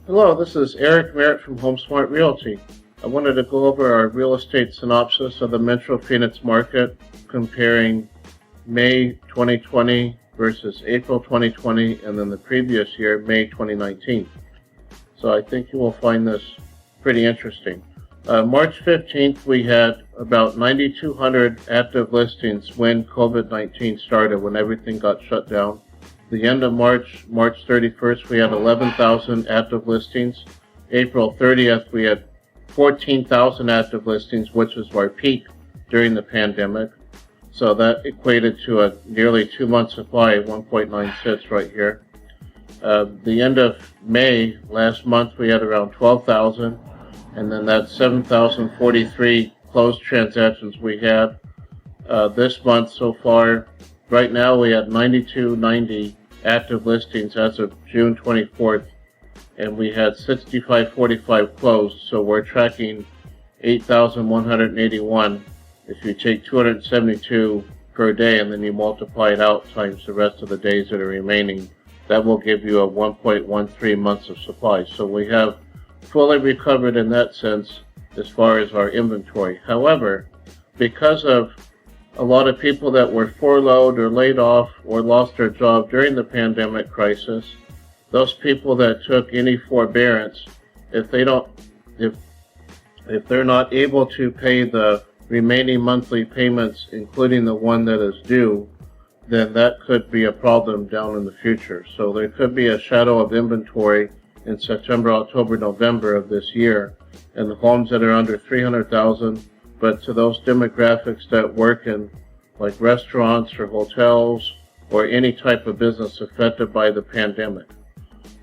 Hello, this is Eric Merritt from HomeSmart Realty. I wanted to go over our real estate synopsis of the Metro Phoenix market comparing May 2020 versus April 2020 and then the previous year, May 2019. So I think you will find this pretty interesting. March 15th, we had about 9,200 active listings when COVID-19 started, when everything got shut down. The end of March 31st, we had 11,000 active listings. April 30th, we had 14,000 active listings, which was our peak during the pandemic. So that equated to a nearly 2-month supply of 1.96 right here. The end of May, last month, we had around 12,000, and then that's 7,043 closed transactions we had. This month so far, right now we had 9,290 active listings as of June 24th, and we had 6,545 closed, so we're tracking 8,181. If you take 272 per day and then you multiply it out times the rest of the days that are remaining, that will give you a 1.13 months of supply. So we have fully recovered in that sense as far as our inventory. However, because of a lot of people that were furloughed or laid off or lost their job during the pandemic crisis, those people that took any forbearance, if they're not able to pay the remaining monthly payments, including the one that is due, then that could be a problem down in the future. So there could be a shadow of inventory in September, October, November of this year, and the homes that are under 300,000. But to those demographics that work in like restaurants or hotels or any type of business affected by the pandemic.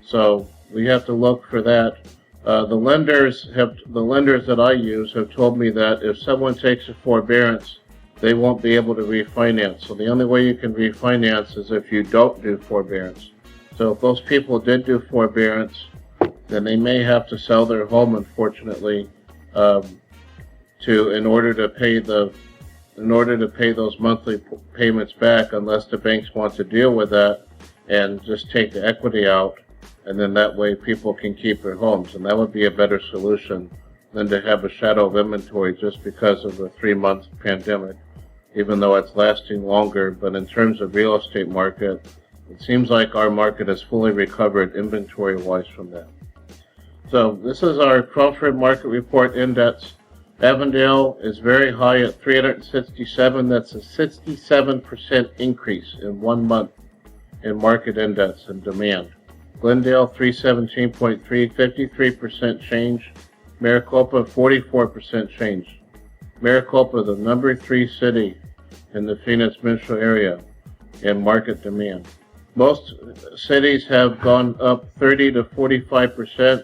So we have to look for that. The lenders that I use have told me that if someone takes a forbearance, they won't be able to refinance. So the only way you can refinance is if you don't do forbearance. So if those people did do forbearance, then they may have to sell their home, unfortunately, in order to pay those monthly payments back, unless the banks want to deal with that and just take the equity out, and then that way people can keep their homes, and that would be a better solution than to have a shadow of inventory just because of the 3-month pandemic, even though it's lasting longer. But in terms of real estate market, it seems like our market has fully recovered inventory-wise from that. So this is our Crawford Market Report Index. Avondale is very high at 367. That's a 67% increase in 1 month in market index and demand. Glendale 317.3, 53% change. Maricopa 44% change. Maricopa, the number 3 city in the Phoenix metro area in market demand. Most cities have gone up 30 to 45%.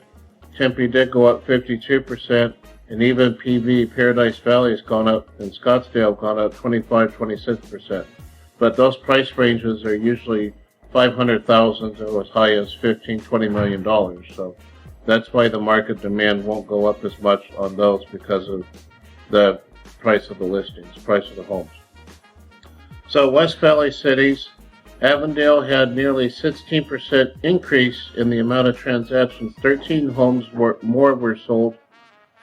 Tempe did go up 52%. And even PV, Paradise Valley, has gone up, and Scottsdale gone up 25, 26%. But those price ranges are usually 500,000 to as high as $15, $20 million. So that's why the market demand won't go up as much on those, because of the price of the listings, price of the homes. So West Valley cities, Avondale had nearly 16% increase in the amount of transactions. 13 homes more were sold.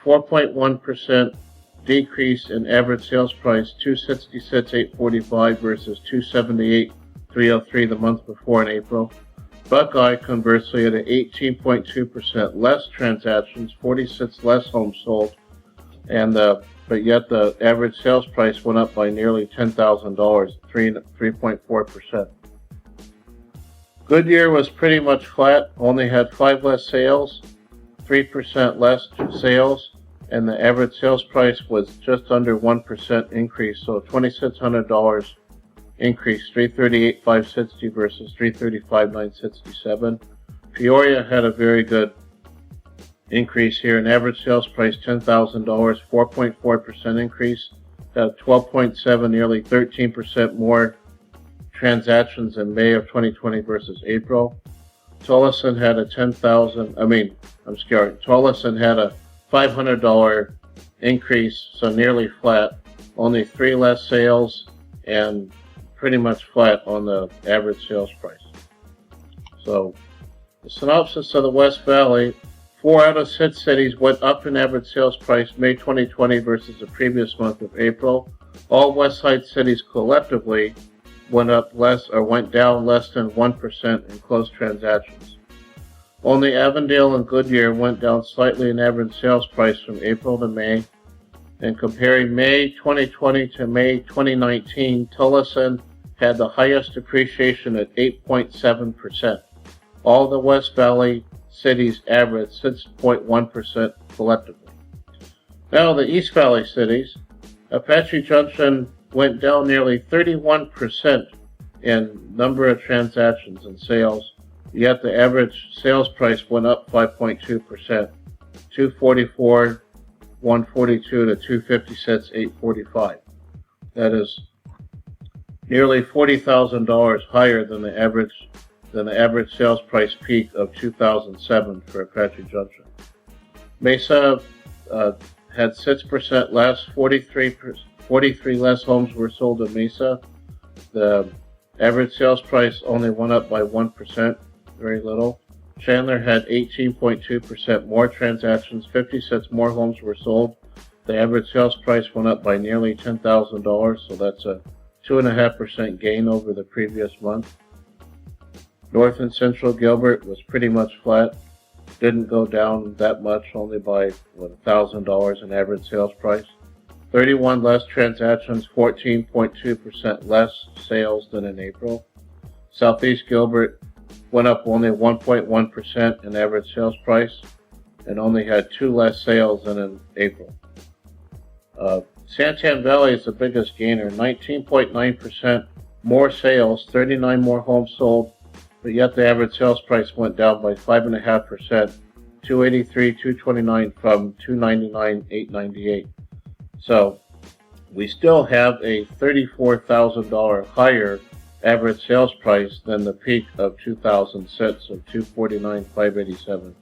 4.1% decrease in average sales price, $266,845 versus $278,303 the month before in April. Buckeye, conversely, had an 18.2% less transactions, 46 less homes sold, and but yet the average sales price went up by nearly $10,000, 3.4%. Goodyear was pretty much flat, only had 5 less sales, 3% less sales, and the average sales price was just under 1% increase, so $2,600 increase, $338,560 versus $335,967. Peoria had a very good increase here, an average sales price $10,000, 4.4% increase, 12.7, nearly 13% more transactions in May of 2020 versus April. Tolleson had a Tolleson had a $500 increase, so nearly flat, only 3 less sales, and pretty much flat on the average sales price. So The synopsis of the West Valley: 4 out of 6 cities went up in average sales price May 2020 versus the previous month of April. All West Side cities collectively went up less or went down less than 1% in closed transactions. Only Avondale and Goodyear went down slightly in average sales price from April to May. And comparing May 2020 to May 2019, Tillotson had the highest appreciation at 8.7%. All the West Valley cities averaged 6.1% collectively. Now the East Valley cities: Apache Junction went down nearly 31% in number of transactions and sales, yet the average sales price went up 5.2%, 244, 142 to 256, 845. That is nearly $40,000 higher than the average sales price peak of 2007 for Apache Junction. Mesa had 6% less, 43 less homes were sold in Mesa. The average sales price only went up by 1%, very little. Chandler had 18.2% more transactions, 56 more homes were sold. The average sales price went up by nearly $10,000, so that's a 2.5% gain over the previous month. North and Central Gilbert was pretty much flat. Didn't go down that much, only by $1,000 in average sales price. 31 less transactions, 14.2% less sales than in April. Southeast Gilbert went up only 1.1% in average sales price and only had 2 less sales than in April. Santan Valley is the biggest gainer, 19.9% more sales, 39 more homes sold, but yet the average sales price went down by 5.5%, 283, 229 from 299, 898. So we still have a $34,000 higher average sales price than the peak of 2006 of 249, 587.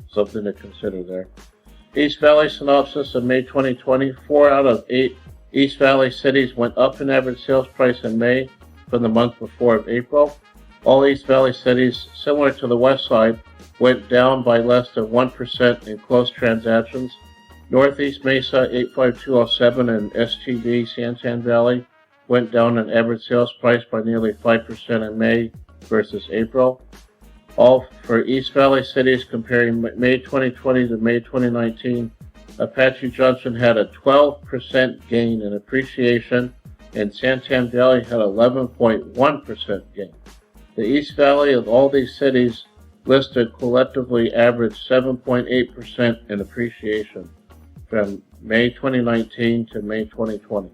Something to consider there. East Valley synopsis of May 2020: 4 out of 8 East Valley cities went up in average sales price in May from the month before of April. All East Valley cities, similar to the West Side, went down by less than 1% in closed transactions. Northeast Mesa 85207 and STV Santan Valley went down in average sales price by nearly 5% in May versus April. All for East Valley cities comparing May 2020 to May 2019, Apache Junction had a 12% gain in appreciation and Santan Valley had 11.1% gain. The East Valley of all these cities listed collectively averaged 7.8% in appreciation from May 2019 to May 2020.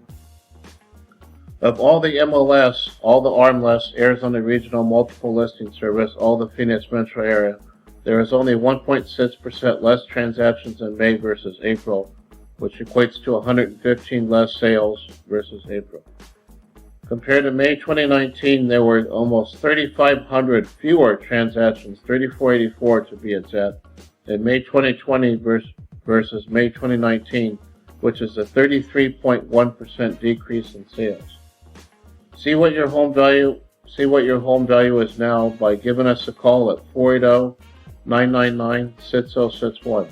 Of all the MLS, all the ARMLS, Arizona Regional Multiple Listing Service, all the Phoenix metro area, there is only 1.6% less transactions in May versus April, which equates to 115 less sales versus April. Compared to May 2019, there were almost 3,500 fewer transactions, 3,484 to be exact, in May 2020 versus May 2019, which is a 33.1% decrease in sales. See what your home value is now by giving us a call at 480-999-6061.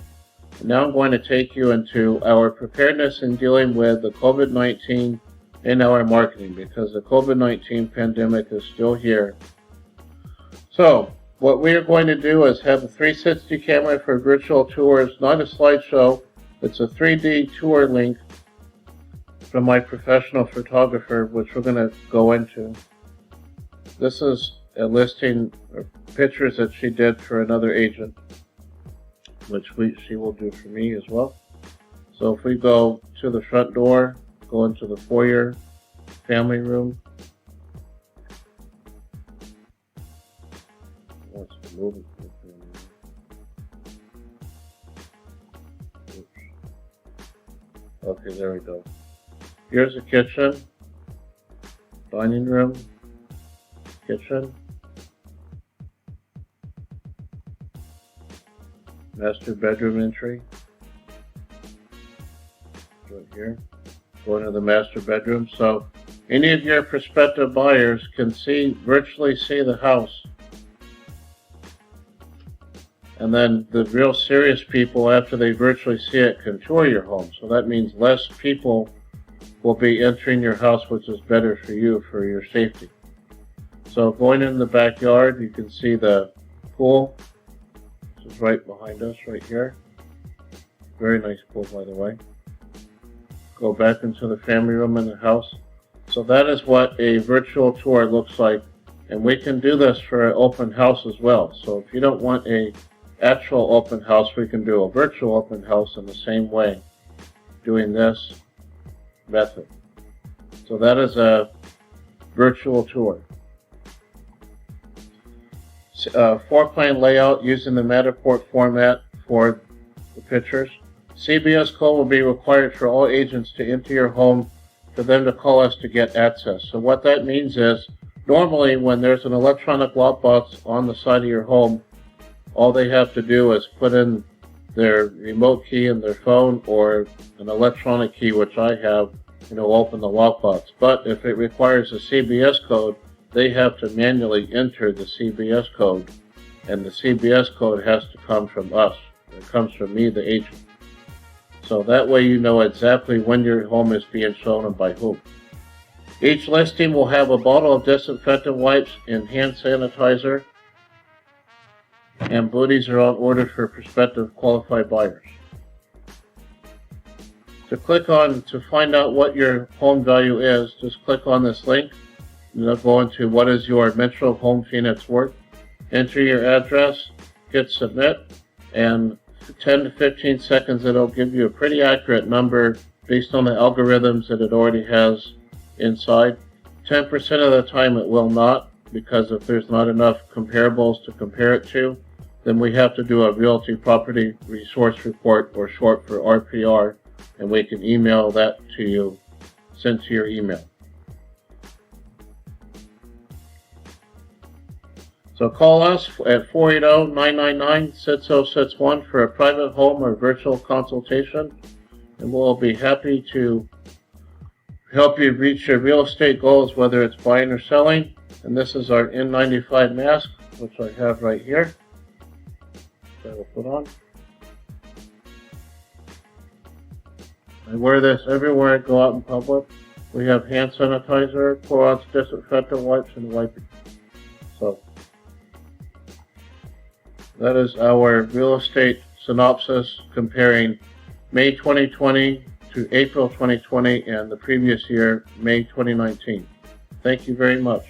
And now I'm going to take you into our preparedness in dealing with the COVID-19 in our marketing, because the COVID-19 pandemic is still here. So what we are going to do is have a 360 camera for virtual tours, not a slideshow. It's a 3D tour link from my professional photographer, which we're going to go into. This is a listing of pictures that she did for another agent, which she will do for me as well. So if we go to the front door, go into the foyer, family room. What's the movie? Okay, there we go. Here's the kitchen, dining room, kitchen, master bedroom entry, right here. Go into the master bedroom, so any of your prospective buyers can virtually see the house. And then the real serious people, after they virtually see it, can tour your home. So that means less people will be entering your house, which is better for you, for your safety. So going in the backyard, you can see the pool, which is right behind us, right here. Very nice pool, by the way. Go back into the family room in the house. So that is what a virtual tour looks like. And we can do this for an open house as well. So if you don't want an actual open house, we can do a virtual open house in the same way, doing this method. So that is a virtual tour. Floor plan layout using the Matterport format for the pictures. CBS code will be required for all agents to enter your home for them to call us to get access. So what that means is, normally when there's an electronic lockbox on the side of your home, all they have to do is put in their remote key in their phone or an electronic key, which I have, open the lockbox. But if it requires a CBS code, they have to manually enter the CBS code, and the CBS code has to come from us. It comes from me, the agent. So that way you know exactly when your home is being shown and by whom. Each listing will have a bottle of disinfectant wipes and hand sanitizer, and booties are on order for prospective qualified buyers. To find out what your home value is, just click on this link. You'll go into what is your Metro Home Phoenix worth. Enter your address, hit submit, and 10 to 15 seconds it'll give you a pretty accurate number based on the algorithms that it already has inside. 10% of the time it will not, because if there's not enough comparables to compare it to, then we have to do a Realty Property Resource Report, or short for RPR, and we can email that to you, sent to your email. So call us at 480-999-6061 for a private home or virtual consultation, and we'll be happy to help you reach your real estate goals, whether it's buying or selling. And this is our N95 mask, which I have right here. That will put on. I wear this everywhere I go out in public. We have hand sanitizer, Clorox disinfectant wipes, and wiping. So that is our real estate synopsis comparing May 2020 to April 2020 and the previous year, May 2019. Thank you very much.